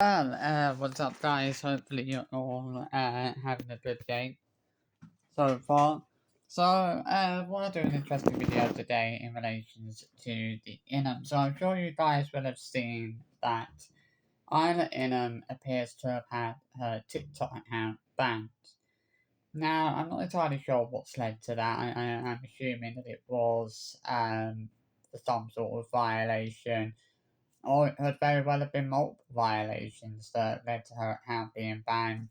What's up, guys? Hopefully you're all having a good day so far. So, I want to do an interesting video today in relation to the ingham. So, I'm sure you guys will have seen that Isla Ingham appears to have had her TikTok account banned. Now, I'm not entirely sure what's led to that. I'm assuming that it was for some sort of violation, or it could very well have been multiple violations that led to her account being banned.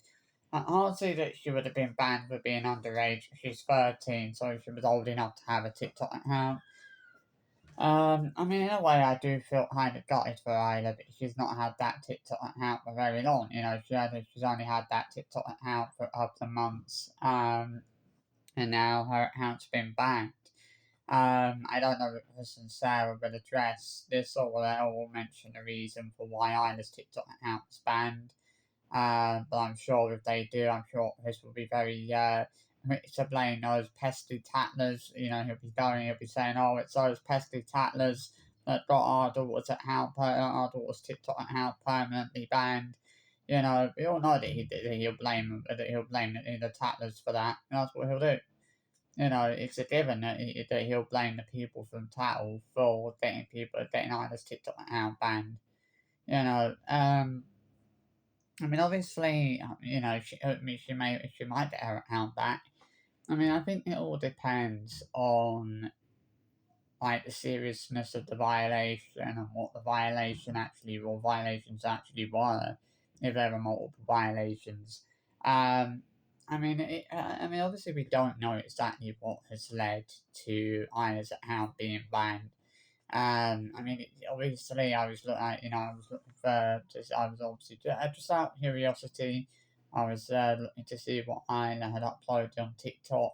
I can't see that she would have been banned for being underage. She's 13, so she was old enough to have a TikTok account. I mean, in a way, I do feel kind of gutted for Isla, but she's not had that TikTok account for very long. You know, she's only had that TikTok account for a couple of months, and now her account's been banned. I don't know if Chris and Sarah will address this, or they will mention the reason for why Isla's TikTok account was banned. But I'm sure if they do, I'm sure Chris will be very quick to blame those pesky tattlers. You know, he'll be saying, "Oh, it's those pesky tattlers that got our daughter's our daughter's TikTok account permanently banned." You know, we all know that he'll blame the tattlers for that. That's what he'll do. You know, it's a given that he'll blame the people from Tattle for getting Isla's TikTok account banned. You know, I mean, obviously, you know, she might get her account back. I mean, I think it all depends on like the seriousness of the violation and what the violations actually were, if there were multiple violations. Um, I mean, obviously, we don't know exactly what has led to Isla's account being banned. I mean, obviously, I was looking for, I was obviously just out of curiosity. I was looking to see what Isla had uploaded on TikTok.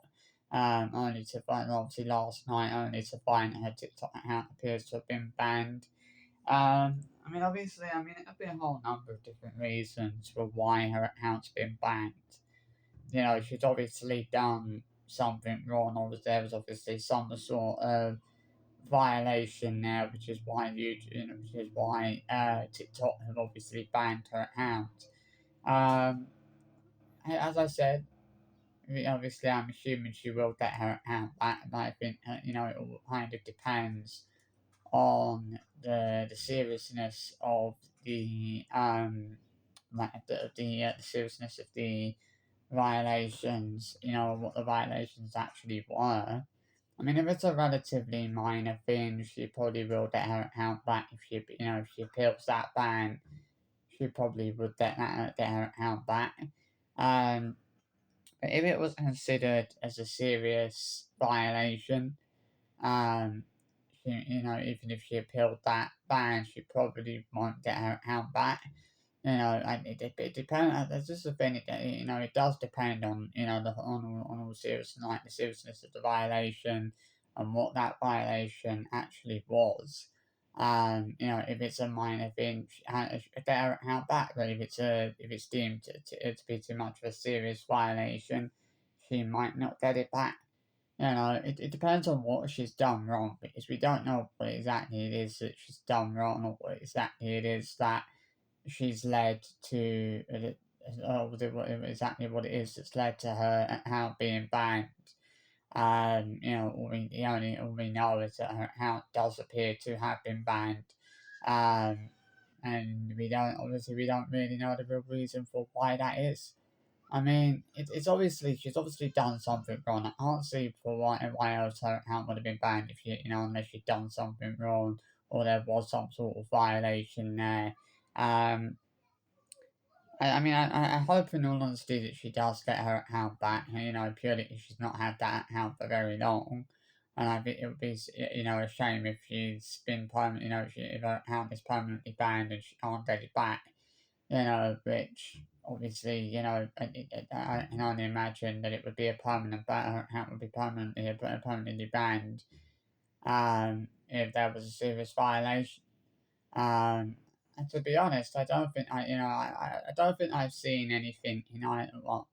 Only to find, obviously, last night, only to find her TikTok account appears to have been banned. I mean, obviously, I mean, it could be a whole number of different reasons for why her account's been banned. You know, she's obviously done something wrong, or there was obviously some sort of violation there, which is why which is why TikTok have obviously banned her account. Um, as I said, obviously I'm assuming she will get her account back, but I think you know, it all kind of depends on the seriousness of the seriousness of the violations. You know what the violations actually were. I mean, if it's a relatively minor thing, she probably will get her account back if if she appeals that ban. She probably would get her account back. Um, but if it was considered as a serious violation, even if she appealed that ban, she probably won't get her account back. You know, and it depends. There's just a thing. You know, it does depend on on all seriousness, like the seriousness of the violation and what that violation actually was. You know, if it's a minor thing, get her account back. But if it's deemed to be too much of a serious violation, she might not get it back. You know, it depends on what she's done wrong, because we don't know what exactly it is that she's done wrong, or what exactly it is that she's led to exactly what it is that's led to her account being banned. You know, all we know is that her account does appear to have been banned. Um, and we don't really know the real reason for why that is. I mean, it's obviously she's obviously done something wrong. I can't see for why else her account would have been banned if unless she'd done something wrong, or there was some sort of violation there. Um, I hope in all honesty that she does get her account back. You know, purely because she's not had that account for very long, and I think it would be a shame if she's been permanent. You know, if her account is permanently banned and she can't get it back. You know, which obviously, I can only imagine that it would be a permanent ban. Her account would be permanently banned. If there was a serious violation. And to be honest, I don't think I've seen anything. Well,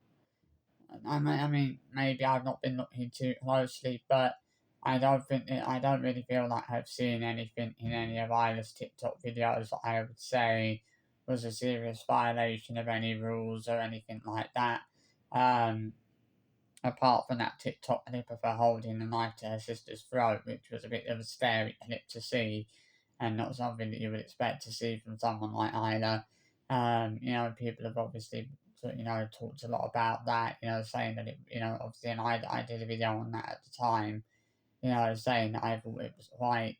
I mean, maybe I've not been looking too closely, but I don't really feel like I've seen anything in any of Isla's TikTok videos that I would say was a serious violation of any rules or anything like that. Um, Apart from that TikTok clip of her holding a knife to her sister's throat, which was a bit of a scary clip to see, and not something that you would expect to see from someone like Isla. People have obviously, talked a lot about that. Saying that obviously, and I did a video on that at the time. Saying that I thought it was quite,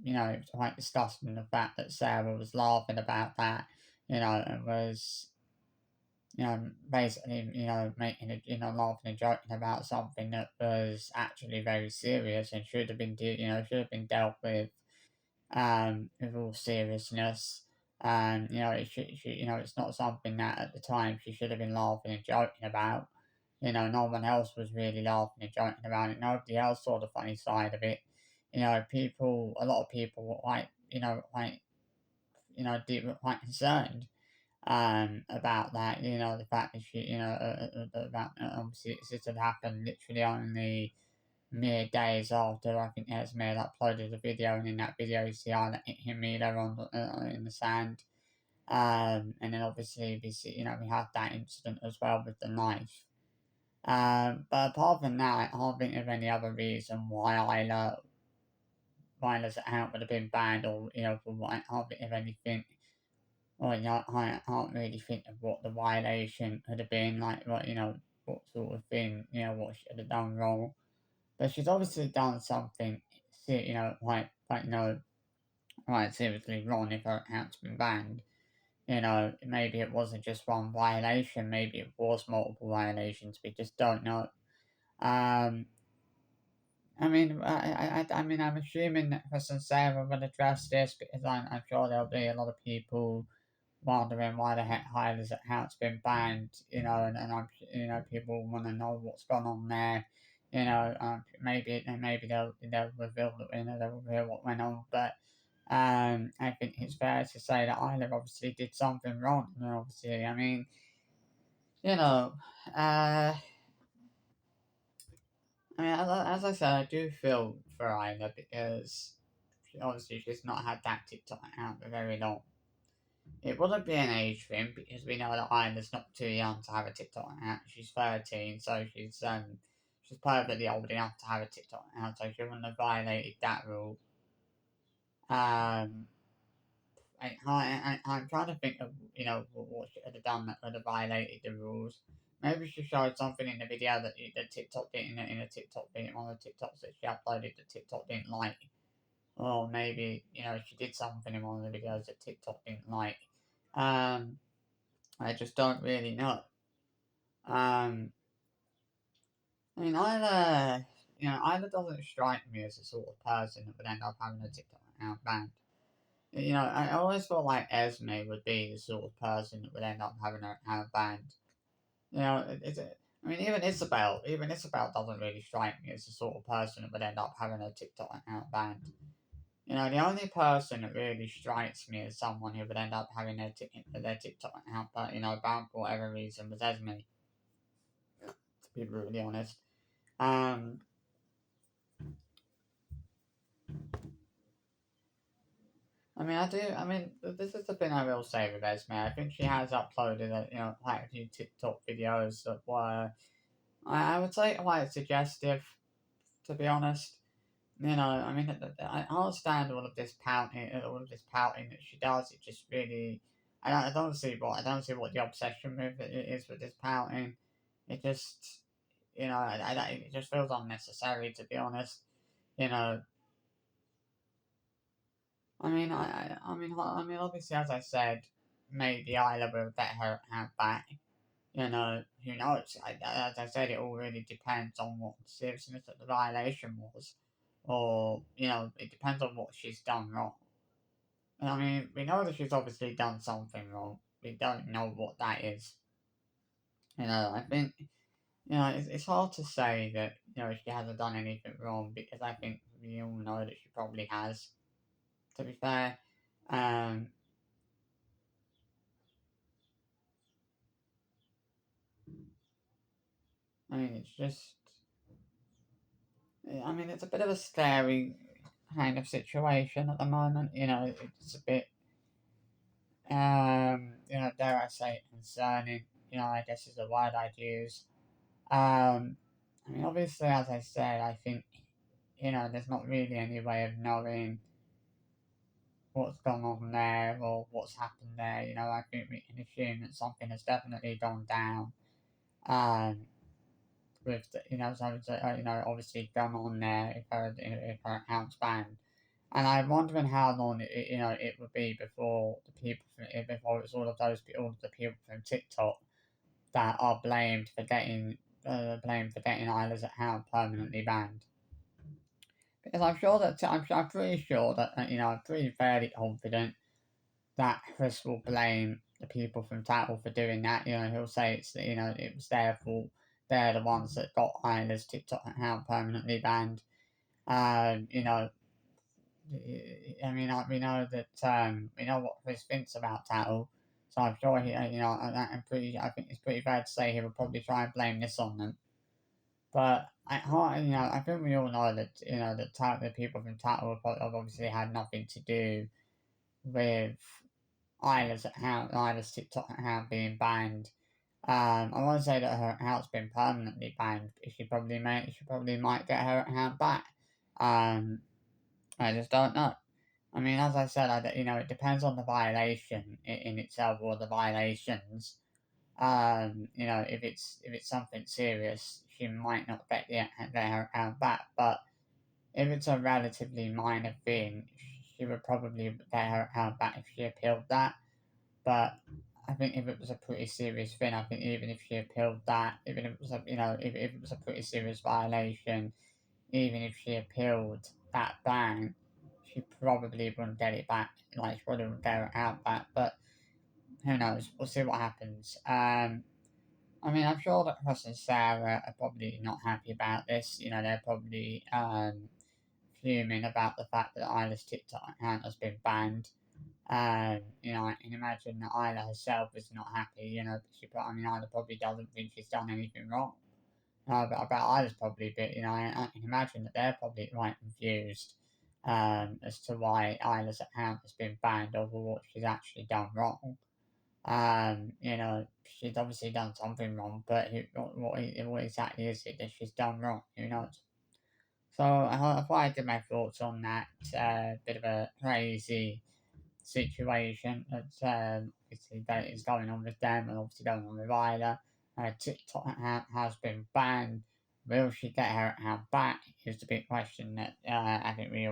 it was quite disgusting the fact that Sarah was laughing about that. And was basically, making it, laughing and joking about something that was actually very serious and should have been, should have been dealt with all seriousness. And it's not something that at the time she should have been laughing and joking about. No one else was really laughing and joking about it. Nobody else saw the funny side of it. A lot of people were quite concerned about that. The fact that obviously this had happened literally only mere days after I think Esme had uploaded a video, and in that video you see Isla hitting Mila in the sand. And then obviously we had that incident as well with the knife. But apart from that, I can't think of any other reason why Isla's account would have been banned, or for why I can't think of anything. Well, I can't really think of what the violation could have been, like what sort of thing, what she would have done wrong. But she's obviously done something, quite seriously wrong if her account's been banned. Maybe it wasn't just one violation, maybe it was multiple violations. We just don't know. Um, I'm assuming that Chris and Sarah will address this because I'm sure there'll be a lot of people wondering why the heck Hyla's account's been banned, and I'm, people want to know what's gone on there. Maybe they'll reveal they'll reveal what went on, but I think it's fair to say that Isla obviously did something wrong. And obviously, you know, uh, as I said, I do feel for Isla because obviously she's not had that TikTok account for very long. It wouldn't be an age thing because we know that Isla's not too young to have a TikTok account. She's 13, so she's perfectly old enough to have a TikTok account, so she wouldn't have violated that rule. Um, I'm trying to think of what she could have done that could have violated the rules. Maybe she showed something in the video that TikTok didn't in a TikTok video, one of the TikToks that she uploaded that TikTok didn't like. Or maybe she did something in one of the videos that TikTok didn't like. Um, I just don't really know. Um, Isla doesn't strike me as the sort of person that would end up having a TikTok account banned. I always felt like Esme would be the sort of person that would end up having her account banned. Even Isabel doesn't really strike me as the sort of person that would end up having a TikTok account banned. The only person that really strikes me as someone who would end up having their TikTok account, but banned for whatever reason, was Esme. To be brutally honest. Um, this is the thing I will say with Esme. I think she has uploaded, quite a few TikTok videos that were, I would say, quite suggestive. To be honest, I understand all of this pouting that she does. It just really, I don't see what the obsession with it is with this pouting. It just, it just feels unnecessary. To be honest, you know, obviously, as I said, maybe Isla will get her account back. Who knows? As I said, it all really depends on what the seriousness of the violation was, or it depends on what she's done wrong. We know that she's obviously done something wrong. We don't know what that is. I think it's hard to say that she hasn't done anything wrong because I think we all know that she probably has. To be fair, um, it's just. It's a bit of a scary kind of situation at the moment. It's a bit. dare I say, concerning, I guess is the word I'd use. Um, I mean, obviously, as I said, I think, there's not really any way of knowing what's gone on there or what's happened there. I think we can assume that something has definitely gone down. Um, with obviously gone on there if her account's banned. And I'm wondering how long it would be before the people before it's all of the people from TikTok that are blamed for getting Isla's account permanently banned. Because I'm pretty sure that I'm pretty fairly confident that Chris will blame the people from Tattle for doing that. He'll say it was their fault. They're the ones that got Isla's TikTok account permanently banned. Um, you know, we know that we know what Chris thinks about Tattle, so I'm sure I think it's pretty fair to say he would probably try and blame this on them. But I think we all know that the people from Tattle have obviously had nothing to do with Isla's TikTok account being banned. I want to say that her account's been permanently banned, but she probably might get her account back. Um, I just don't know. I mean, as I said, it depends on the violation in itself or the violations. If it's something serious, she might not get her account back. But if it's a relatively minor thing, she would probably get her account back if she appealed that. But I think if it was a pretty serious thing, I think even if she appealed that, even if it was if it was a pretty serious violation, even if she appealed that ban, she probably wouldn't get it back. Like she wouldn't get her out back. But who knows? We'll see what happens. I'm sure that Chris and Sarah are probably not happy about this. They're probably fuming about the fact that Isla's TikTok account has been banned. I can imagine that Isla herself is not happy. Isla probably doesn't think she's done anything wrong. But Isla's probably a bit. I can imagine that they're probably quite confused as to why Isla's account has been banned over what she's actually done wrong. She's obviously done something wrong, but what exactly is it that she's done wrong? Who knows? So I thought I'd give my thoughts on that bit of a crazy situation that is going on with them and obviously going on with Isla. TikTok account has been banned. Will she get her account back? Is the big question that I think we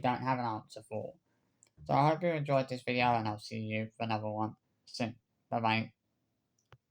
don't have an answer for. So I hope you enjoyed this video and I'll see you for another one soon. Bye bye.